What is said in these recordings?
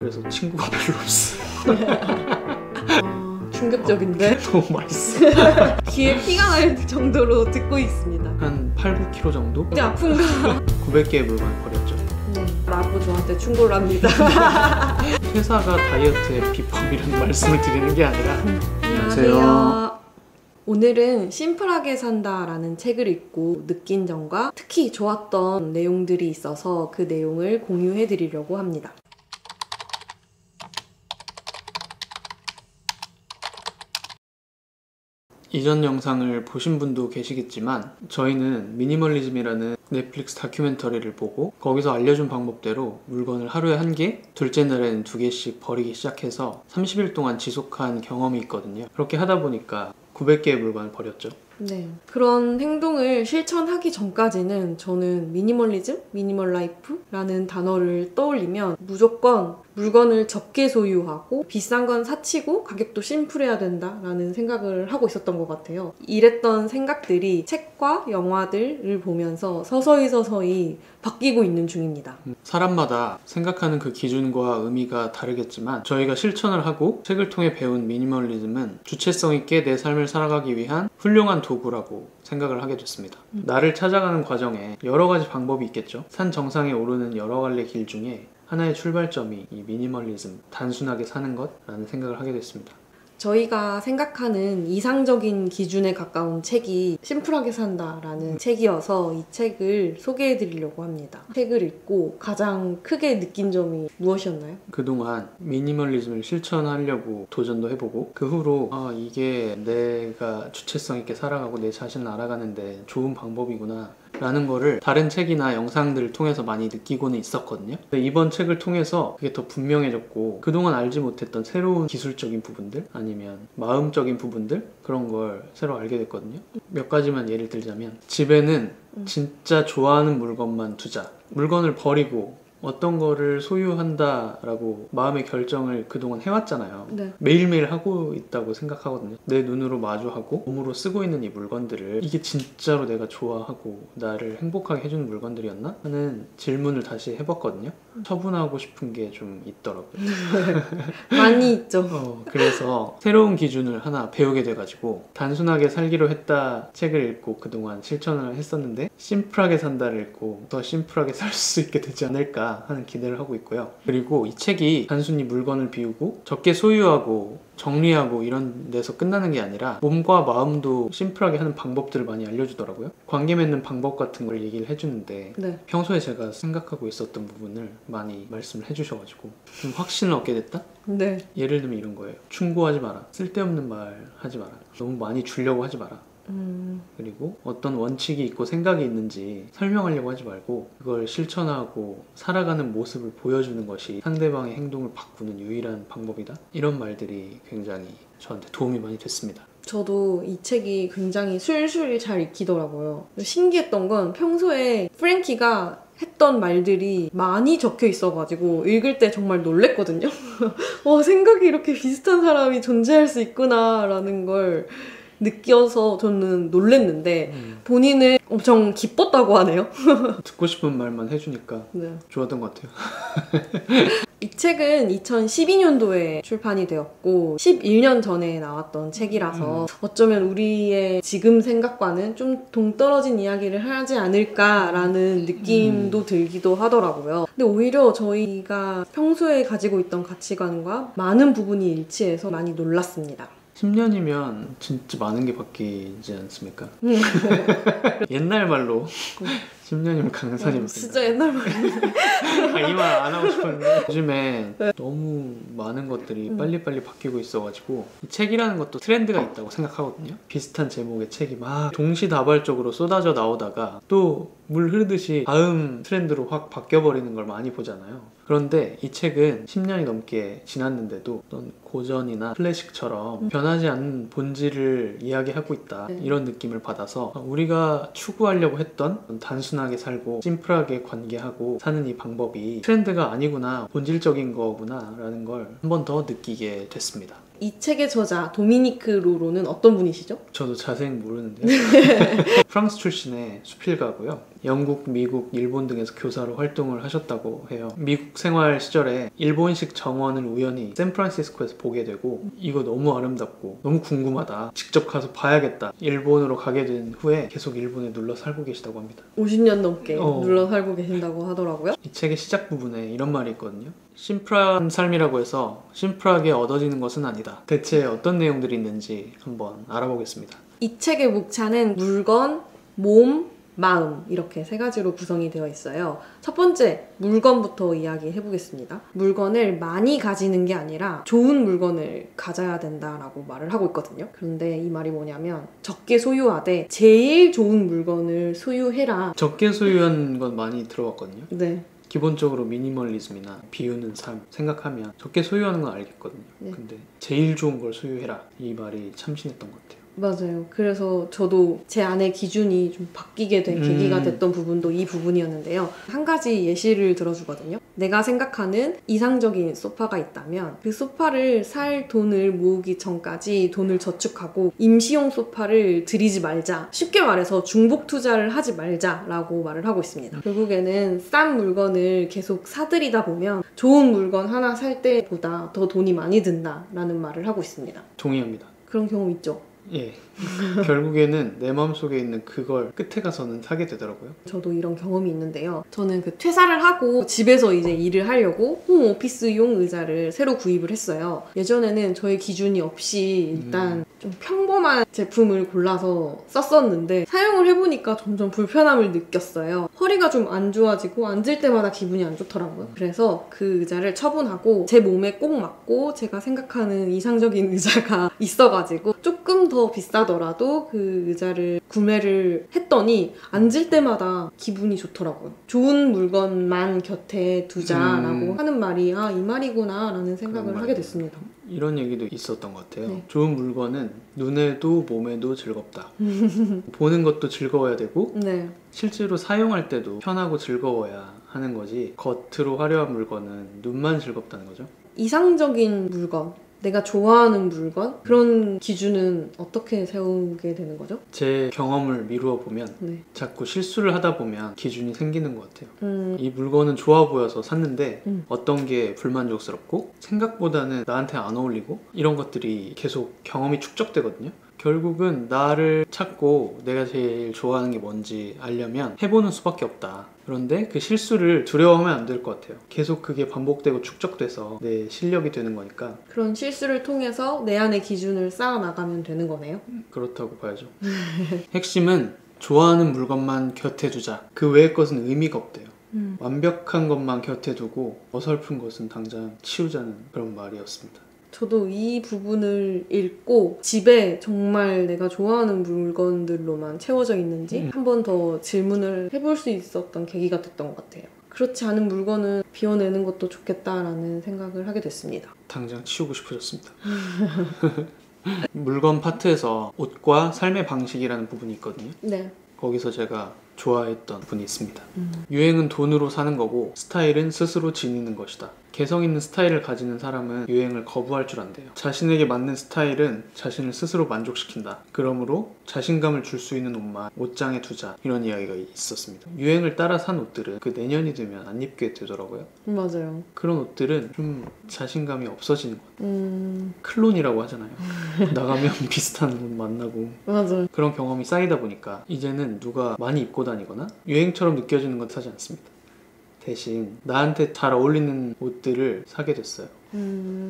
그래서 친구가 별로 없어요. 충격적인데? 너무 맛있어. 귀에 피가 날 정도로 듣고 있습니다. 한 8, 9kg 정도? 이제 아픈가? 900개의 물건 버렸죠. 네, 라고 저한테 충고를 합니다. 회사가 다이어트의 비법이라는 말씀을 드리는 게 아니라 안녕하세요. 오늘은 심플하게 산다라는 책을 읽고 느낀 점과 특히 좋았던 내용들이 있어서 그 내용을 공유해 드리려고 합니다. 이전 영상을 보신 분도 계시겠지만 저희는 미니멀리즘이라는 넷플릭스 다큐멘터리를 보고 거기서 알려준 방법대로 물건을 하루에 1개, 둘째 날에는 2개씩 버리기 시작해서 30일 동안 지속한 경험이 있거든요. 그렇게 하다 보니까 900개의 물건을 버렸죠. 네, 그런 행동을 실천하기 전까지는 저는 미니멀리즘, 미니멀 라이프라는 단어를 떠올리면 무조건 물건을 적게 소유하고 비싼 건 사치고 가격도 심플해야 된다라는 생각을 하고 있었던 것 같아요. 이랬던 생각들이 책과 영화들을 보면서 서서히 바뀌고 있는 중입니다. 사람마다 생각하는 그 기준과 의미가 다르겠지만 저희가 실천을 하고 책을 통해 배운 미니멀리즘은 주체성 있게 내 삶을 살아가기 위한 훌륭한 도구라고 생각을 하게 됐습니다. 나를 찾아가는 과정에 여러 가지 방법이 있겠죠. 산 정상에 오르는 여러 갈래 길 중에 하나의 출발점이 이 미니멀리즘, 단순하게 사는 것라는 생각을 하게 됐습니다. 저희가 생각하는 이상적인 기준에 가까운 책이 심플하게 산다라는 책이어서 이 책을 소개해 드리려고 합니다. 책을 읽고 가장 크게 느낀 점이 무엇이었나요? 그동안 미니멀리즘을 실천하려고 도전도 해보고 그 후로 이게 내가 주체성 있게 살아가고 내 자신을 알아가는데 좋은 방법이구나 라는 거를 다른 책이나 영상들을 통해서 많이 느끼고는 있었거든요. 근데 이번 책을 통해서 그게 더 분명해졌고 그동안 알지 못했던 새로운 기술적인 부분들 아니면 마음적인 부분들 그런 걸 새로 알게 됐거든요. 몇 가지만 예를 들자면 집에는 진짜 좋아하는 물건만 두자. 물건을 버리고 어떤 거를 소유한다라고 마음의 결정을 그동안 해왔잖아요. 네. 매일매일 하고 있다고 생각하거든요. 내 눈으로 마주하고 몸으로 쓰고 있는 이 물건들을 이게 진짜로 내가 좋아하고 나를 행복하게 해주는 물건들이었나? 하는 질문을 다시 해봤거든요. 처분하고 싶은 게 좀 있더라고요. 많이 있죠. 그래서 새로운 기준을 하나 배우게 돼가지고 단순하게 살기로 했다 책을 읽고 그동안 실천을 했었는데 심플하게 산다를 읽고 더 심플하게 살 수 있게 되지 않을까 하는 기대를 하고 있고요. 그리고 이 책이 단순히 물건을 비우고 적게 소유하고 정리하고 이런 데서 끝나는 게 아니라 몸과 마음도 심플하게 하는 방법들을 많이 알려주더라고요. 관계 맺는 방법 같은 걸 얘기를 해주는데 네. 평소에 제가 생각하고 있었던 부분을 많이 말씀을 해주셔가지고 좀 확신을 얻게 됐다? 네. 예를 들면 이런 거예요. 충고하지 마라. 쓸데없는 말 하지 마라. 너무 많이 주려고 하지 마라. 그리고 어떤 원칙이 있고 생각이 있는지 설명하려고 하지 말고 그걸 실천하고 살아가는 모습을 보여주는 것이 상대방의 행동을 바꾸는 유일한 방법이다. 이런 말들이 굉장히 저한테 도움이 많이 됐습니다. 저도 이 책이 굉장히 술술 잘 읽히더라고요. 신기했던 건 평소에 프랭키가 했던 말들이 많이 적혀 있어가지고 읽을 때 정말 놀랬거든요. 와, 생각이 이렇게 비슷한 사람이 존재할 수 있구나 라는 걸 느껴서 저는 놀랬는데 본인은 엄청 기뻤다고 하네요. 듣고 싶은 말만 해주니까 네. 좋았던 것 같아요. 이 책은 2012년도에 출판이 되었고 11년 전에 나왔던 책이라서 어쩌면 우리의 지금 생각과는 좀 동떨어진 이야기를 하지 않을까라는 느낌도 들기도 하더라고요. 근데 오히려 저희가 평소에 가지고 있던 가치관과 많은 부분이 일치해서 많이 놀랐습니다. 10년이면 진짜 많은 게 바뀌지 않습니까? 옛날 말로 10년이면 강산이 진짜 옛날 말이네. 이 말 안 하고 싶었는데 요즘에 너무 많은 것들이 빨리빨리 바뀌고 있어가지고 이 책이라는 것도 트렌드가 있다고 생각하거든요. 비슷한 제목의 책이 막 동시다발적으로 쏟아져 나오다가 또 물 흐르듯이 다음 트렌드로 확 바뀌어버리는 걸 많이 보잖아요. 그런데 이 책은 10년이 넘게 지났는데도 어떤 고전이나 클래식처럼 변하지 않는 본질을 이야기하고 있다. 이런 느낌을 받아서 우리가 추구하려고 했던 단순하게 살고 심플하게 관계하고 사는 이 방법이 트렌드가 아니구나, 본질적인 거구나 라는 걸 한 번 더 느끼게 됐습니다. 이 책의 저자 도미니크 로로는 어떤 분이시죠? 저도 자세히 모르는데요. 프랑스 출신의 수필가고요. 영국, 미국, 일본 등에서 교사로 활동을 하셨다고 해요. 미국 생활 시절에 일본식 정원을 우연히 샌프란시스코에서 보게 되고 이거 너무 아름답고 너무 궁금하다. 직접 가서 봐야겠다. 일본으로 가게 된 후에 계속 일본에 눌러 살고 계시다고 합니다. 50년 넘게 눌러 살고 계신다고 하더라고요. 이 책의 시작 부분에 이런 말이 있거든요. 심플한 삶이라고 해서 심플하게 얻어지는 것은 아니다. 대체 어떤 내용들이 있는지 한번 알아보겠습니다. 이 책의 목차는 물건, 몸, 마음 이렇게 세 가지로 구성이 되어 있어요. 첫 번째, 물건부터 이야기해보겠습니다. 물건을 많이 가지는 게 아니라 좋은 물건을 가져야 된다라고 말을 하고 있거든요. 그런데 이 말이 뭐냐면 적게 소유하되 제일 좋은 물건을 소유해라. 적게 소유한 건 많이 들어봤거든요. 네. 기본적으로 미니멀리즘이나 비우는 삶 생각하면 적게 소유하는 건 알겠거든요. 네. 근데 제일 좋은 걸 소유해라. 이 말이 참신했던 것 같아요. 맞아요. 그래서 저도 제 안의 기준이 좀 바뀌게 된 계기가 됐던 부분도 이 부분이었는데요. 한 가지 예시를 들어주거든요. 내가 생각하는 이상적인 소파가 있다면 그 소파를 살 돈을 모으기 전까지 돈을 저축하고 임시용 소파를 들이지 말자. 쉽게 말해서 중복 투자를 하지 말자라고 말을 하고 있습니다. 결국에는 싼 물건을 계속 사들이다 보면 좋은 물건 하나 살 때보다 더 돈이 많이 든다라는 말을 하고 있습니다. 동의합니다. 그런 경험 있죠? 예. 결국에는 내 마음속에 있는 그걸 끝에 가서는 사게 되더라고요. 저도 이런 경험이 있는데요. 저는 그 퇴사를 하고 집에서 이제 일을 하려고 홈오피스용 의자를 새로 구입을 했어요. 예전에는 저의 기준이 없이 일단 좀 평범한 제품을 골라서 썼었는데 사용을 해보니까 점점 불편함을 느꼈어요. 허리가 좀 안 좋아지고 앉을 때마다 기분이 안 좋더라고요. 그래서 그 의자를 처분하고 제 몸에 꼭 맞고 제가 생각하는 이상적인 의자가 있어가지고 조금 더 비싸더라도 그 의자를 구매를 했더니 앉을 때마다 기분이 좋더라고요. 좋은 물건만 곁에 두자라고 하는 말이 이 말이구나 라는 생각을 하게 됐습니다. 이런 얘기도 있었던 것 같아요. 네. 좋은 물건은 눈에도 몸에도 즐겁다. 보는 것도 즐거워야 되고 네. 실제로 사용할 때도 편하고 즐거워야 하는 거지 겉으로 화려한 물건은 눈만 즐겁다는 거죠. 이상적인 물건, 내가 좋아하는 물건 그런 기준은 어떻게 세우게 되는 거죠? 제 경험을 미루어 보면 네. 자꾸 실수를 하다 보면 기준이 생기는 것 같아요. 이 물건은 좋아 보여서 샀는데 어떤 게 불만족스럽고 생각보다는 나한테 안 어울리고 이런 것들이 계속 경험이 축적되거든요. 결국은 나를 찾고 내가 제일 좋아하는 게 뭔지 알려면 해보는 수밖에 없다. 그런데 그 실수를 두려워하면 안 될 것 같아요. 계속 그게 반복되고 축적돼서 내 실력이 되는 거니까. 그런 실수를 통해서 내 안의 기준을 쌓아나가면 되는 거네요. 그렇다고 봐야죠. 핵심은 좋아하는 물건만 곁에 두자. 그 외의 것은 의미가 없대요. 완벽한 것만 곁에 두고 어설픈 것은 당장 치우자는 그런 말이었습니다. 저도 이 부분을 읽고 집에 정말 내가 좋아하는 물건들로만 채워져 있는지 한 번 더 질문을 해볼 수 있었던 계기가 됐던 것 같아요. 그렇지 않은 물건은 비워내는 것도 좋겠다라는 생각을 하게 됐습니다. 당장 치우고 싶어졌습니다. 물건 파트에서 옷과 삶의 방식이라는 부분이 있거든요. 네. 거기서 제가 좋아했던 분이 있습니다. 유행은 돈으로 사는 거고 스타일은 스스로 지니는 것이다. 개성 있는 스타일을 가지는 사람은 유행을 거부할 줄 안대요. 자신에게 맞는 스타일은 자신을 스스로 만족시킨다. 그러므로 자신감을 줄 수 있는 옷만 옷장에 두자. 이런 이야기가 있었습니다. 유행을 따라 산 옷들은 그 내년이 되면 안 입게 되더라고요. 맞아요. 그런 옷들은 좀 자신감이 없어지는 것 같아요. 클론이라고 하잖아요. 나가면 비슷한 옷 만나고 맞아요. 그런 경험이 쌓이다 보니까 이제는 누가 많이 입고 다니거나 유행처럼 느껴지는 건 사지 않습니다. 대신 나한테 잘 어울리는 옷들을 사게 됐어요.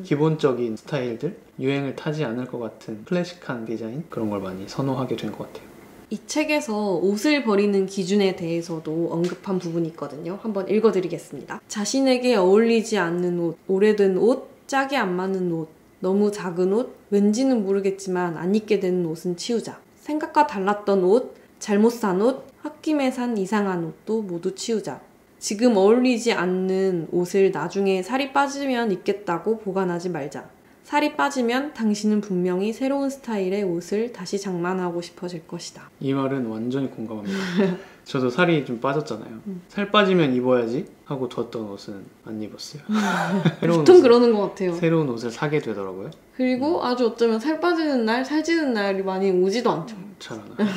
기본적인 스타일들, 유행을 타지 않을 것 같은 클래식한 디자인 그런 걸 많이 선호하게 된 것 같아요. 이 책에서 옷을 버리는 기준에 대해서도 언급한 부분이 있거든요. 한번 읽어드리겠습니다. 자신에게 어울리지 않는 옷, 오래된 옷, 짝이 안 맞는 옷, 너무 작은 옷, 왠지는 모르겠지만 안 입게 되는 옷은 치우자. 생각과 달랐던 옷, 잘못 산 옷, 홧김에 산 이상한 옷도 모두 치우자. 지금 어울리지 않는 옷을 나중에 살이 빠지면 입겠다고 보관하지 말자. 살이 빠지면 당신은 분명히 새로운 스타일의 옷을 다시 장만하고 싶어질 것이다. 이 말은 완전히 공감합니다. 저도 살이 좀 빠졌잖아요. 살 빠지면 입어야지 하고 뒀던 옷은 안 입었어요. 보통 그러는 것 같아요. 새로운 옷을 사게 되더라고요. 그리고 아주 어쩌면 살 빠지는 날, 살찌는 날이 많이 오지도 않죠. 잘 안 와요.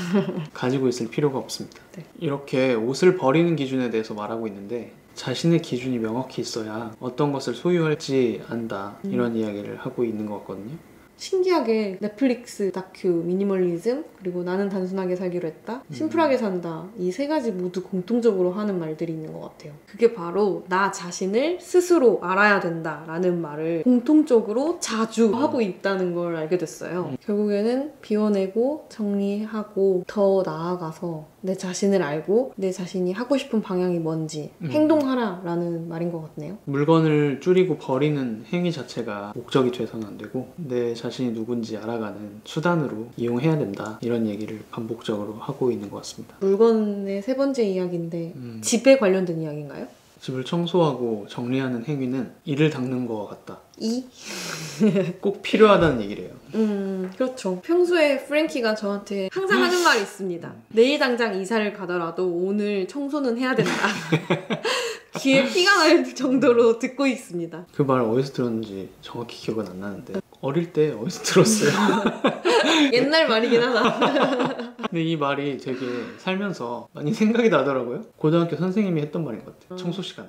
가지고 있을 필요가 없습니다. 네. 이렇게 옷을 버리는 기준에 대해서 말하고 있는데 자신의 기준이 명확히 있어야 어떤 것을 소유할지 안다 이런 이야기를 하고 있는 것 같거든요. 신기하게 넷플릭스 다큐 미니멀리즘 그리고 나는 단순하게 살기로 했다 심플하게 산다 이 세 가지 모두 공통적으로 하는 말들이 있는 것 같아요. 그게 바로 나 자신을 스스로 알아야 된다라는 말을 공통적으로 자주 하고 있다는 걸 알게 됐어요. 결국에는 비워내고 정리하고 더 나아가서 내 자신을 알고 내 자신이 하고 싶은 방향이 뭔지 행동하라라는 말인 것 같네요. 물건을 줄이고 버리는 행위 자체가 목적이 돼서는 안 되고 내 자신이 누군지 알아가는 수단으로 이용해야 된다 이런 얘기를 반복적으로 하고 있는 것 같습니다. 물건의 세 번째 이야기인데 집에 관련된 이야기인가요? 집을 청소하고 정리하는 행위는 이를 닦는 것과 같다. 꼭 필요하다는 얘기래요. 그렇죠. 평소에 프랭키가 저한테 항상 하는 말이 있습니다. 내일 당장 이사를 가더라도 오늘 청소는 해야 된다. 귀에 피가 날 정도로 듣고 있습니다. 그 말 어디서 들었는지 정확히 기억은 안 나는데 어릴 때 어디서 들었어요. 옛날 말이긴 하다. 근데 이 말이 되게 살면서 많이 생각이 나더라고요. 고등학교 선생님이 했던 말인 것 같아요. 청소 시간에.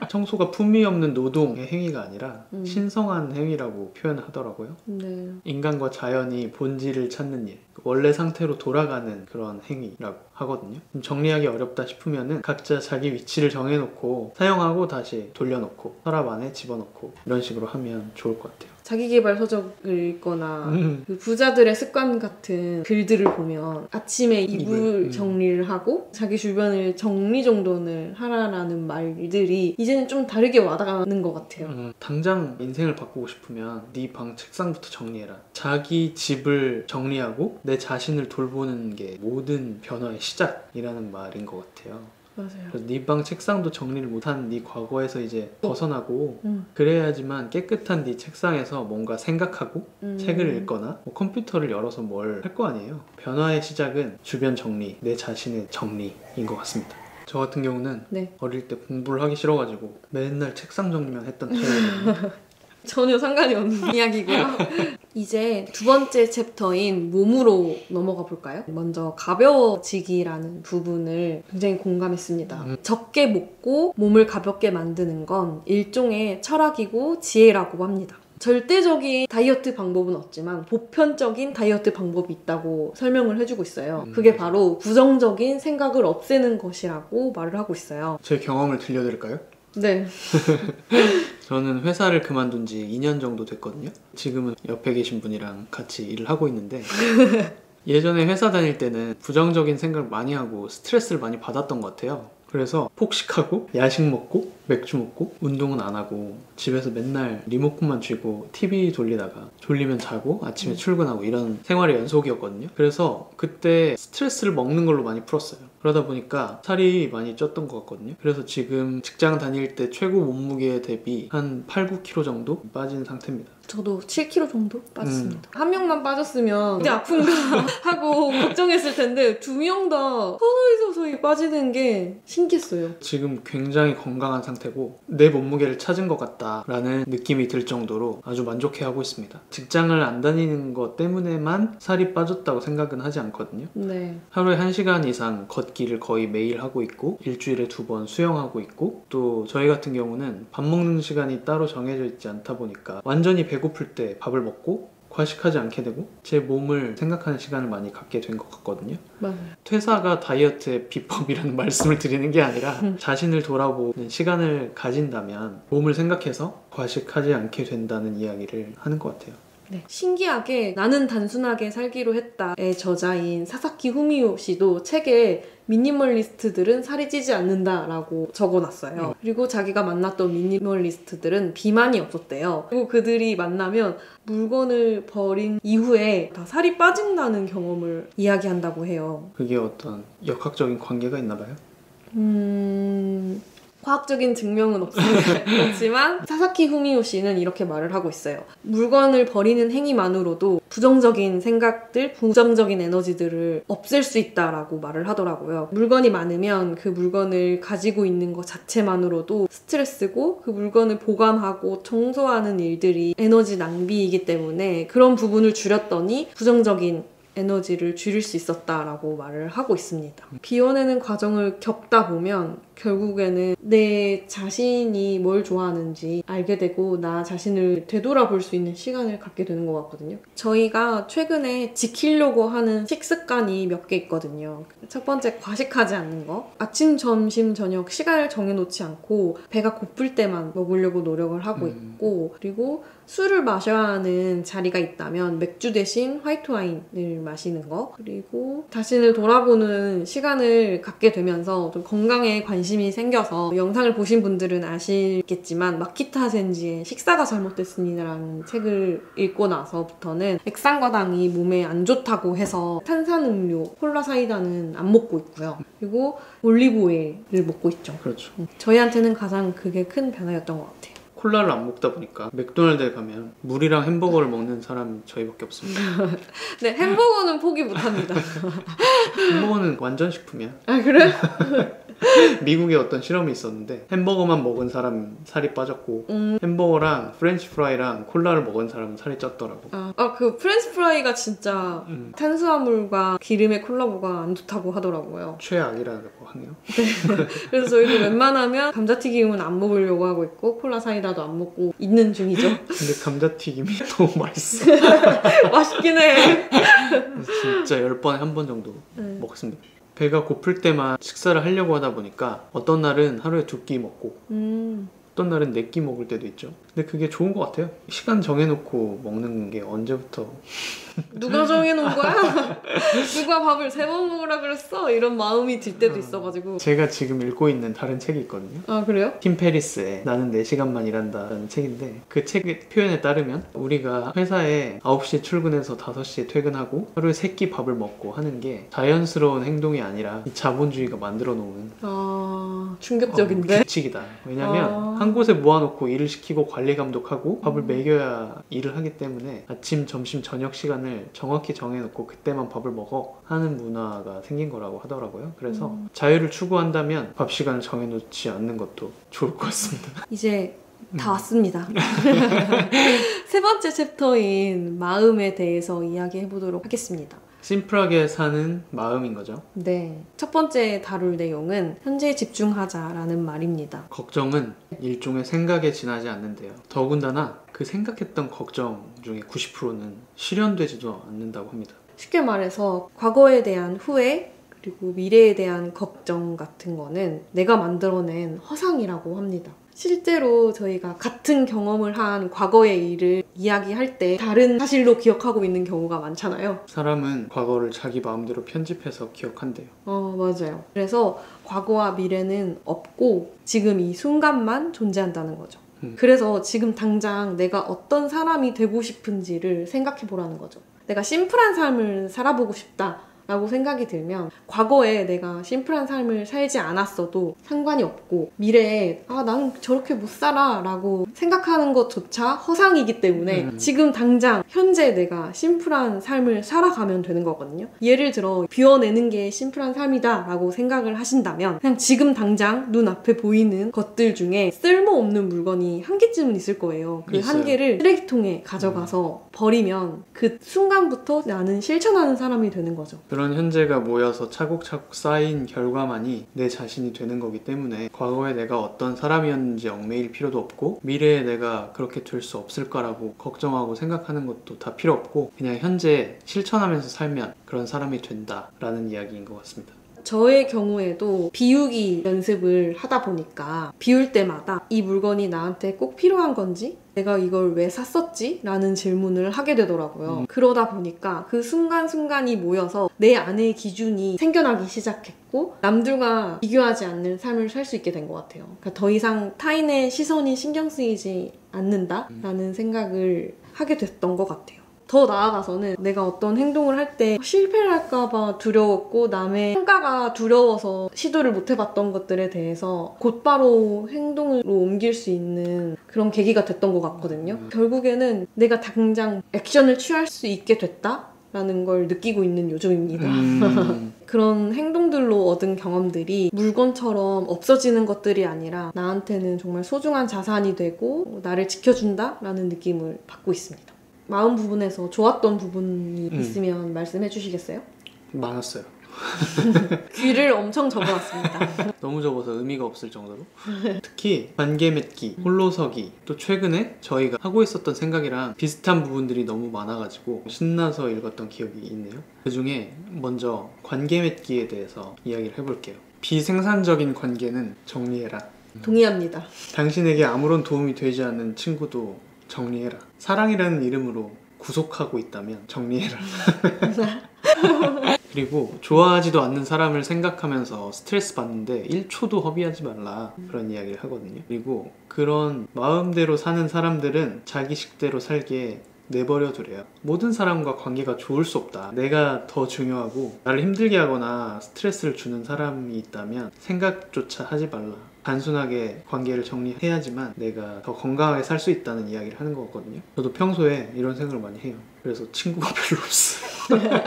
청소가 품위 없는 노동의 행위가 아니라 신성한 행위라고 표현하더라고요. 네. 인간과 자연이 본질을 찾는 일, 원래 상태로 돌아가는 그런 행위라고 하거든요. 좀 정리하기 어렵다 싶으면은 각자 자기 위치를 정해놓고 사용하고 다시 돌려놓고 서랍 안에 집어넣고 이런 식으로 하면 좋을 것 같아요. 자기계발 서적을 읽거나 그 부자들의 습관 같은 글들을 보면 아침에 이불 정리를 하고 자기 주변을 정리정돈을 하라라는 말들이 이제는 좀 다르게 와닿는 것 같아요. 당장 인생을 바꾸고 싶으면 네 방 책상부터 정리해라. 자기 집을 정리하고 내 자신을 돌보는 게 모든 변화의 시작이라는 말인 것 같아요. 맞아요. 그래서 네 방 책상도 정리를 못한 네 과거에서 이제 벗어나고 그래야지만 깨끗한 네 책상에서 뭔가 생각하고 책을 읽거나 뭐 컴퓨터를 열어서 뭘 할 거 아니에요. 변화의 시작은 주변 정리, 내 자신의 정리인 것 같습니다. 저 같은 경우는 어릴 때 공부를 하기 싫어가지고 맨날 책상 정리만 했던 타입이거든요. 전혀 상관이 없는 이야기고요. 이제 두 번째 챕터인 몸으로 넘어가 볼까요? 먼저 가벼워지기라는 부분을 굉장히 공감했습니다. 적게 먹고 몸을 가볍게 만드는 건 일종의 철학이고 지혜라고 합니다. 절대적인 다이어트 방법은 없지만 보편적인 다이어트 방법이 있다고 설명을 해주고 있어요. 그게 바로 부정적인 생각을 없애는 것이라고 말을 하고 있어요. 제 경험을 들려드릴까요? 네. 저는 회사를 그만둔 지 2년 정도 됐거든요. 지금은 옆에 계신 분이랑 같이 일을 하고 있는데 예전에 회사 다닐 때는 부정적인 생각을 많이 하고 스트레스를 많이 받았던 것 같아요. 그래서 폭식하고 야식 먹고 맥주 먹고 운동은 안 하고 집에서 맨날 리모컨만 쥐고 TV 돌리다가 졸리면 자고 아침에 출근하고 이런 생활의 연속이었거든요. 그래서 그때 스트레스를 먹는 걸로 많이 풀었어요. 그러다 보니까 살이 많이 쪘던 것 같거든요. 그래서 지금 직장 다닐 때 최고 몸무게 대비 한 8, 9kg 정도 빠진 상태입니다. 저도 7kg 정도 빠졌습니다. 한 명만 빠졌으면 이제 아픈가 하고 걱정했을 텐데 두 명 다 서서히 빠지는 게 신기했어요. 지금 굉장히 건강한 상태고 내 몸무게를 찾은 것 같다라는 느낌이 들 정도로 아주 만족해하고 있습니다. 직장을 안 다니는 것 때문에만 살이 빠졌다고 생각은 하지 않거든요. 네. 하루에 1시간 이상 걷기를 거의 매일 하고 있고 일주일에 2번 수영하고 있고 또 저희 같은 경우는 밥 먹는 시간이 따로 정해져 있지 않다 보니까 완전히 배고플 때 밥을 먹고 과식하지 않게 되고 제 몸을 생각하는 시간을 많이 갖게 된 것 같거든요. 맞아요. 퇴사가 다이어트의 비법이라는 말씀을 드리는 게 아니라 자신을 돌아보는 시간을 가진다면 몸을 생각해서 과식하지 않게 된다는 이야기를 하는 것 같아요. 네. 신기하게 나는 단순하게 살기로 했다의 저자인 사사키 후미오 씨도 책에 미니멀리스트들은 살이 찌지 않는다라고 적어놨어요. 그리고 자기가 만났던 미니멀리스트들은 비만이 없었대요. 그리고 그들이 만나면 물건을 버린 이후에 다 살이 빠진다는 경험을 이야기한다고 해요. 그게 어떤 역학적인 관계가 있나 봐요? 과학적인 증명은 없습니다. 그렇지만 사사키 후미오 씨는 이렇게 말을 하고 있어요. 물건을 버리는 행위만으로도 부정적인 생각들, 부정적인 에너지들을 없앨 수 있다라고 말을 하더라고요. 물건이 많으면 그 물건을 가지고 있는 것 자체만으로도 스트레스고 그 물건을 보관하고 청소하는 일들이 에너지 낭비이기 때문에 그런 부분을 줄였더니 부정적인 에너지를 줄일 수 있었다라고 말을 하고 있습니다. 비워내는 과정을 겪다 보면 결국에는 내 자신이 뭘 좋아하는지 알게 되고 나 자신을 되돌아볼 수 있는 시간을 갖게 되는 것 같거든요. 저희가 최근에 지키려고 하는 식습관이 몇 개 있거든요. 첫 번째, 과식하지 않는 거. 아침, 점심, 저녁 시간을 정해놓지 않고 배가 고플 때만 먹으려고 노력을 하고 있고, 그리고 술을 마셔야 하는 자리가 있다면 맥주 대신 화이트 와인을 마시는 거, 그리고 자신을 돌아보는 시간을 갖게 되면서 좀 건강에 관심이 생겨서 영상을 보신 분들은 아시겠지만 마키타 센지의 식사가 잘못됐습니다라는 책을 읽고 나서부터는 액상과당이 몸에 안 좋다고 해서 탄산음료, 콜라 사이다는 안 먹고 있고요. 그리고 올리브 오일을 먹고 있죠. 그렇죠. 저희한테는 가장 그게 큰 변화였던 것 같아요. 콜라를 안 먹다 보니까 맥도날드에 가면 물이랑 햄버거를 먹는 사람이 저희밖에 없습니다. 네, 햄버거는 포기 못합니다. 햄버거는 완전 식품이야. 아, 그래? 미국에 어떤 실험이 있었는데 햄버거만 먹은 사람 살이 빠졌고 햄버거랑 프렌치 프라이랑 콜라를 먹은 사람은 살이 쪘더라고. 그 프렌치 프라이가 진짜 탄수화물과 기름의 콜라보가 안 좋다고 하더라고요. 최악이라고 하네요. 네. 그래서 저희도 웬만하면 감자튀김은 안 먹으려고 하고 있고 콜라 사이다도 안 먹고 있는 중이죠. 근데 감자튀김이 너무 맛있어. 맛있긴 해. 진짜 10번에 한 번 정도 먹습니다. 배가 고플 때만 식사를 하려고 하다 보니까 어떤 날은 하루에 2끼 먹고 어떤 날은 4끼 먹을 때도 있죠. 근데 그게 좋은 것 같아요. 시간 정해놓고 먹는 게 언제부터. 누가 정해놓은 거야? 누가 밥을 3번 먹으라 그랬어? 이런 마음이 들 때도 있어가지고. 제가 지금 읽고 있는 다른 책이 있거든요. 아, 그래요? 팀 페리스의 나는 4시간만 일한다라는 책인데, 그 책의 표현에 따르면 우리가 회사에 9시에 출근해서 5시에 퇴근하고 하루에 3끼 밥을 먹고 하는 게 자연스러운 행동이 아니라 이 자본주의가 만들어 놓은 충격적인데? 규칙이다. 왜냐면 한 곳에 모아놓고 일을 시키고 관리 감독하고 밥을 먹여야 일을 하기 때문에 아침, 점심, 저녁 시간을 정확히 정해놓고 그때만 밥을 먹어 하는 문화가 생긴 거라고 하더라고요. 그래서 자유를 추구한다면 밥 시간을 정해놓지 않는 것도 좋을 것 같습니다. 이제 다 왔습니다. 세 번째 챕터인 마음에 대해서 이야기해보도록 하겠습니다. 심플하게 사는 마음인 거죠. 네. 첫 번째 다룰 내용은 현재에 집중하자라는 말입니다. 걱정은 일종의 생각에 지나지 않는데요. 더군다나 그 생각했던 걱정 중에 90%는 실현되지도 않는다고 합니다. 쉽게 말해서 과거에 대한 후회 그리고 미래에 대한 걱정 같은 거는 내가 만들어낸 허상이라고 합니다. 실제로 저희가 같은 경험을 한 과거의 일을 이야기할 때 다른 사실로 기억하고 있는 경우가 많잖아요. 사람은 과거를 자기 마음대로 편집해서 기억한대요. 맞아요. 그래서 과거와 미래는 없고 지금 이 순간만 존재한다는 거죠. 그래서 지금 당장 내가 어떤 사람이 되고 싶은지를 생각해 보라는 거죠. 내가 심플한 삶을 살아보고 싶다 라고 생각이 들면 과거에 내가 심플한 삶을 살지 않았어도 상관이 없고 미래에 난 저렇게 못 살아 라고 생각하는 것조차 허상이기 때문에 지금 당장 현재 내가 심플한 삶을 살아가면 되는 거거든요. 예를 들어 비워내는 게 심플한 삶이다 라고 생각을 하신다면 그냥 지금 당장 눈앞에 보이는 것들 중에 쓸모없는 물건이 한 개쯤은 있을 거예요. 그 한 개를 쓰레기통에 가져가서 버리면 그 순간부터 나는 실천하는 사람이 되는 거죠. 그런 현재가 모여서 차곡차곡 쌓인 결과만이 내 자신이 되는 거기 때문에 과거에 내가 어떤 사람이었는지 얽매일 필요도 없고 미래에 내가 그렇게 될 수 없을까라고 걱정하고 생각하는 것도 다 필요 없고 그냥 현재 실천하면서 살면 그런 사람이 된다라는 이야기인 것 같습니다. 저의 경우에도 비우기 연습을 하다 보니까 비울 때마다 이 물건이 나한테 꼭 필요한 건지 내가 이걸 왜 샀었지? 라는 질문을 하게 되더라고요. 그러다 보니까 그 순간순간이 모여서 내 안의 기준이 생겨나기 시작했고 남들과 비교하지 않는 삶을 살 수 있게 된 것 같아요. 그러니까 더 이상 타인의 시선이 신경 쓰이지 않는다라는 생각을 하게 됐던 것 같아요. 더 나아가서는 내가 어떤 행동을 할 때 실패를 할까봐 두려웠고 남의 평가가 두려워서 시도를 못 해봤던 것들에 대해서 곧바로 행동으로 옮길 수 있는 그런 계기가 됐던 것 같거든요. 결국에는 내가 당장 액션을 취할 수 있게 됐다라는 걸 느끼고 있는 요즘입니다. 그런 행동들로 얻은 경험들이 물건처럼 없어지는 것들이 아니라 나한테는 정말 소중한 자산이 되고 나를 지켜준다라는 느낌을 받고 있습니다. 마음 부분에서 좋았던 부분이 있으면 말씀해 주시겠어요? 많았어요. 귀를 엄청 접어왔습니다. 너무 적어서 의미가 없을 정도로. 특히 관계 맺기, 홀로서기, 또 최근에 저희가 하고 있었던 생각이랑 비슷한 부분들이 너무 많아가지고 신나서 읽었던 기억이 있네요. 그 중에 먼저 관계 맺기에 대해서 이야기를 해볼게요. 비생산적인 관계는 정리해라. 동의합니다. 당신에게 아무런 도움이 되지 않는 친구도 정리해라. 사랑이라는 이름으로 구속하고 있다면 정리해라. 그리고 좋아하지도 않는 사람을 생각하면서 스트레스 받는데 1초도 허비하지 말라, 그런 이야기를 하거든요. 그리고 그런 마음대로 사는 사람들은 자기 식대로 살게 내버려 두래요. 모든 사람과 관계가 좋을 수 없다. 내가 더 중요하고 나를 힘들게 하거나 스트레스를 주는 사람이 있다면 생각조차 하지 말라. 단순하게 관계를 정리해야지만 내가 더 건강하게 살 수 있다는 이야기를 하는 거거든요. 저도 평소에 이런 생각을 많이 해요. 그래서 친구가 별로 없어요.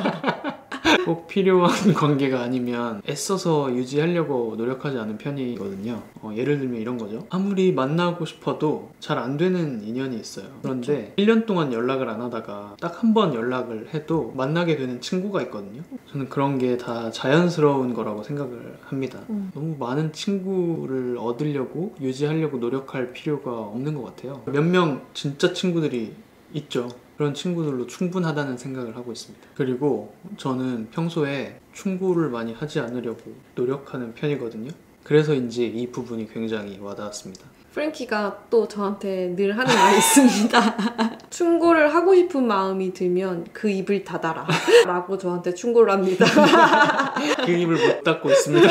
꼭 필요한 관계가 아니면 애써서 유지하려고 노력하지 않은 편이거든요. 예를 들면 이런 거죠. 아무리 만나고 싶어도 잘 안 되는 인연이 있어요. 그런데 1년 동안 연락을 안 하다가 딱 한 번 연락을 해도 만나게 되는 친구가 있거든요. 저는 그런 게 다 자연스러운 거라고 생각을 합니다. 너무 많은 친구를 얻으려고 유지하려고 노력할 필요가 없는 것 같아요. 몇 명 진짜 친구들이 있죠. 그런 친구들로 충분하다는 생각을 하고 있습니다. 그리고 저는 평소에 충고를 많이 하지 않으려고 노력하는 편이거든요. 그래서인지 이 부분이 굉장히 와닿았습니다. 프랭키가 또 저한테 늘 하는 말이 있습니다. 충고를 하고 싶은 마음이 들면 그 입을 닫아라 라고 저한테 충고를 합니다. 그 입을 못 닫고 있습니다.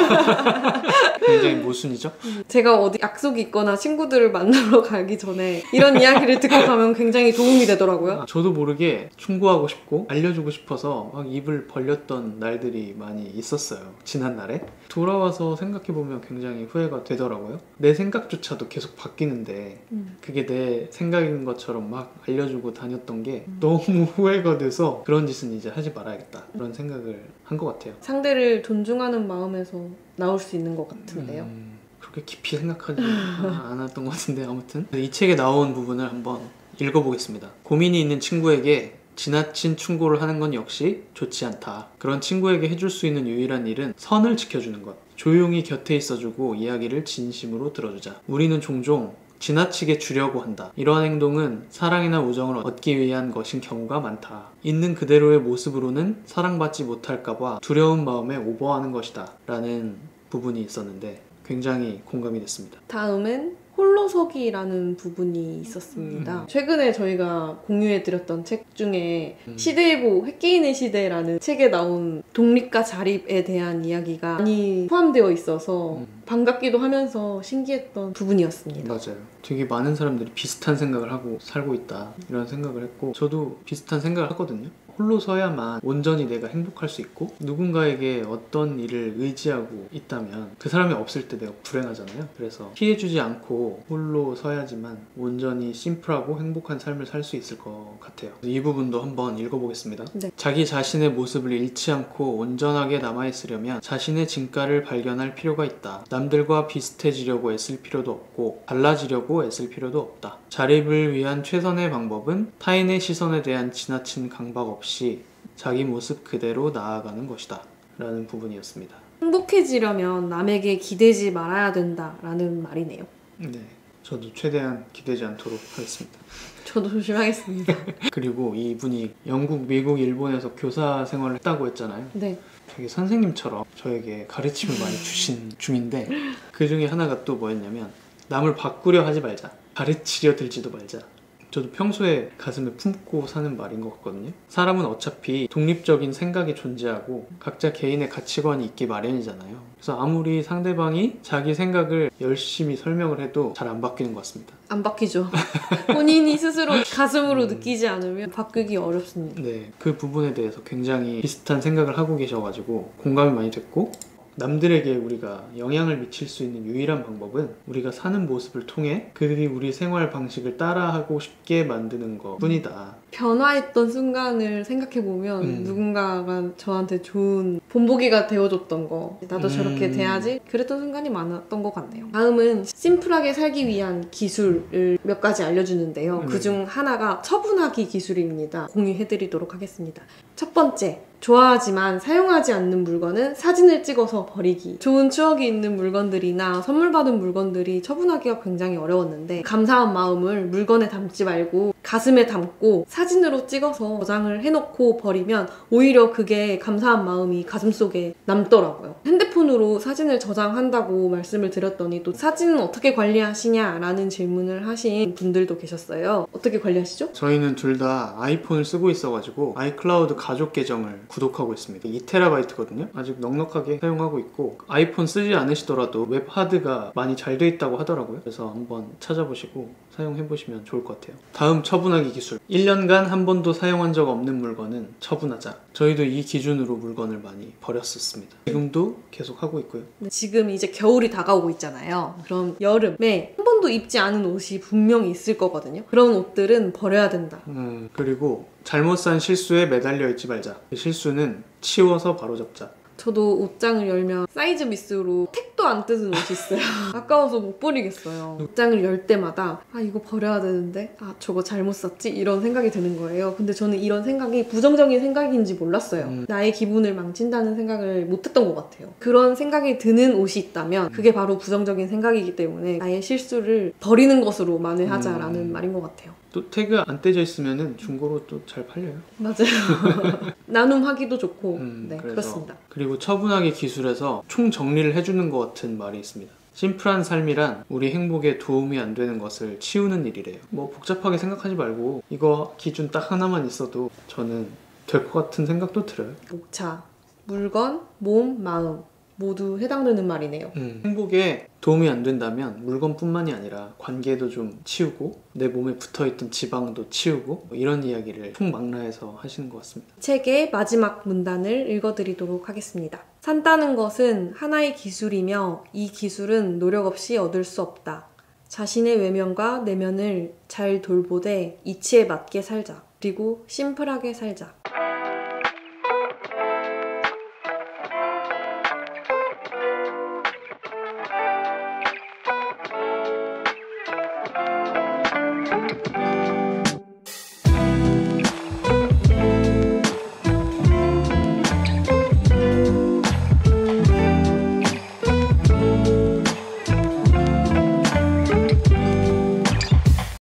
굉장히 모순이죠? 제가 어디 약속이 있거나 친구들을 만나러 가기 전에 이런 이야기를 듣고 가면 굉장히 도움이 되더라고요. 저도 모르게 충고하고 싶고 알려주고 싶어서 막 입을 벌렸던 날들이 많이 있었어요. 지난날에. 돌아와서 생각해보면 굉장히 후회가 되더라고요. 내 생각조차도 계속 바뀌는데 그게 내 생각인 것처럼 막 알려주고 다녔던 게 너무 후회가 돼서 그런 짓은 이제 하지 말아야겠다, 그런 생각을 한 것 같아요. 상대를 존중하는 마음에서 나올 수 있는 것 같은데요. 그렇게 깊이 생각하지 않았던 것 같은데, 아무튼 이 책에 나온 부분을 한번 읽어보겠습니다. 고민이 있는 친구에게 지나친 충고를 하는 건 역시 좋지 않다. 그런 친구에게 해줄 수 있는 유일한 일은 선을 지켜주는 것. 조용히 곁에 있어주고 이야기를 진심으로 들어주자. 우리는 종종 지나치게 주려고 한다. 이러한 행동은 사랑이나 우정을 얻기 위한 것인 경우가 많다. 있는 그대로의 모습으로는 사랑받지 못할까봐 두려운 마음에 오버하는 것이다. 라는 부분이 있었는데 굉장히 공감이 됐습니다. 다음은 홀로서기라는 부분이 있었습니다. 최근에 저희가 공유해드렸던 책 중에 시대일보 획기인의 시대라는 책에 나온 독립과 자립에 대한 이야기가 많이 포함되어 있어서 반갑기도 하면서 신기했던 부분이었습니다. 맞아요. 되게 많은 사람들이 비슷한 생각을 하고 살고 있다, 이런 생각을 했고 저도 비슷한 생각을 하거든요. 홀로 서야만 온전히 내가 행복할 수 있고 누군가에게 어떤 일을 의지하고 있다면 그 사람이 없을 때 내가 불행하잖아요. 그래서 피해주지 않고 홀로 서야지만 온전히 심플하고 행복한 삶을 살 수 있을 것 같아요. 이 부분도 한번 읽어보겠습니다. 네. 자기 자신의 모습을 잃지 않고 온전하게 남아있으려면 자신의 진가를 발견할 필요가 있다. 남들과 비슷해지려고 애쓸 필요도 없고 달라지려고 애쓸 필요도 없다. 자립을 위한 최선의 방법은 타인의 시선에 대한 지나친 강박 없이 자기 모습 그대로 나아가는 것이다. 라는 부분이었습니다. 행복해지려면 남에게 기대지 말아야 된다라는 말이네요. 네, 저도 최대한 기대지 않도록 하겠습니다. 저도 조심하겠습니다. 그리고 이분이 영국, 미국, 일본에서 교사 생활을 했다고 했잖아요. 네. 되게 선생님처럼 저에게 가르침을 많이 주신 중인데 그 중에 하나가 또 뭐였냐면 남을 바꾸려 하지 말자. 가르치려 들지도 말자. 저도 평소에 가슴에 품고 사는 말인 것 같거든요. 사람은 어차피 독립적인 생각이 존재하고 각자 개인의 가치관이 있기 마련이잖아요. 그래서 아무리 상대방이 자기 생각을 열심히 설명을 해도 잘 안 바뀌는 것 같습니다. 안 바뀌죠. 본인이 스스로 가슴으로 느끼지 않으면 바꾸기 어렵습니다. 네, 그 부분에 대해서 굉장히 비슷한 생각을 하고 계셔가지고 공감이 많이 됐고, 남들에게 우리가 영향을 미칠 수 있는 유일한 방법은 우리가 사는 모습을 통해 그들이 우리 생활 방식을 따라하고 싶게 만드는 것 뿐이다. 변화했던 순간을 생각해보면 누군가가 저한테 좋은 본보기가 되어줬던 거, 나도 저렇게 돼야지, 그랬던 순간이 많았던 것 같네요. 다음은 심플하게 살기 위한 기술을 몇 가지 알려주는데요. 그중 하나가 처분하기 기술입니다. 공유해드리도록 하겠습니다. 첫 번째, 좋아하지만 사용하지 않는 물건은 사진을 찍어서 버리기. 좋은 추억이 있는 물건들이나 선물 받은 물건들이 처분하기가 굉장히 어려웠는데, 감사한 마음을 물건에 담지 말고 가슴에 담고 사진으로 찍어서 저장을 해놓고 버리면 오히려 그게 감사한 마음이 가슴속에 남더라고요. 핸드폰으로 사진을 저장한다고 말씀을 드렸더니 또 사진은 어떻게 관리하시냐라는 질문을 하신 분들도 계셨어요. 어떻게 관리하시죠? 저희는 둘 다 아이폰을 쓰고 있어가지고 아이클라우드 가족 계정을 구독하고 있습니다. 2TB거든요. 아직 넉넉하게 사용하고 있고, 아이폰 쓰지 않으시더라도 웹 하드가 많이 잘 돼 있다고 하더라고요. 그래서 한번 찾아보시고 사용해보시면 좋을 것 같아요. 다음, 처분하기 기술. 1년간 한 번도 사용한 적 없는 물건은 처분하자. 저희도 이 기준으로 물건을 많이 버렸었습니다. 지금도 계속 하고 있고요. 지금 이제 겨울이 다가오고 있잖아요. 그럼 여름에 한 번도 입지 않은 옷이 분명히 있을 거거든요. 그런 옷들은 버려야 된다. 그리고 잘못 산 실수에 매달려 있지 말자. 실수는 치워서 바로잡자. 저도 옷장을 열면 사이즈 미스로 택도 안 뜯은 옷이 있어요. 아까워서 못 버리겠어요. 옷장을 열 때마다 아, 이거 버려야 되는데, 아, 저거 잘못 샀지? 이런 생각이 드는 거예요. 근데 저는 이런 생각이 부정적인 생각인지 몰랐어요. 나의 기분을 망친다는 생각을 못 했던 것 같아요. 그런 생각이 드는 옷이 있다면 그게 바로 부정적인 생각이기 때문에 나의 실수를 버리는 것으로 만회하자라는 말인 것 같아요. 또 태그 안 떼져 있으면 중고로 또 잘 팔려요. 맞아요. 나눔하기도 좋고. 네, 그래서. 그렇습니다. 그리고 처분하기 기술에서 총 정리를 해주는 것 같은 말이 있습니다. 심플한 삶이란 우리 행복에 도움이 안 되는 것을 치우는 일이래요. 뭐 복잡하게 생각하지 말고 이거 기준 딱 하나만 있어도 저는 될 것 같은 생각도 들어요. 목차, 물건, 몸, 마음 모두 해당되는 말이네요. 행복에 도움이 안 된다면 물건뿐만이 아니라 관계도 좀 치우고 내 몸에 붙어있던 지방도 치우고, 이런 이야기를 총망라해서 하시는 것 같습니다. 책의 마지막 문단을 읽어드리도록 하겠습니다. 산다는 것은 하나의 기술이며 이 기술은 노력 없이 얻을 수 없다. 자신의 외면과 내면을 잘 돌보되 이치에 맞게 살자. 그리고 심플하게 살자.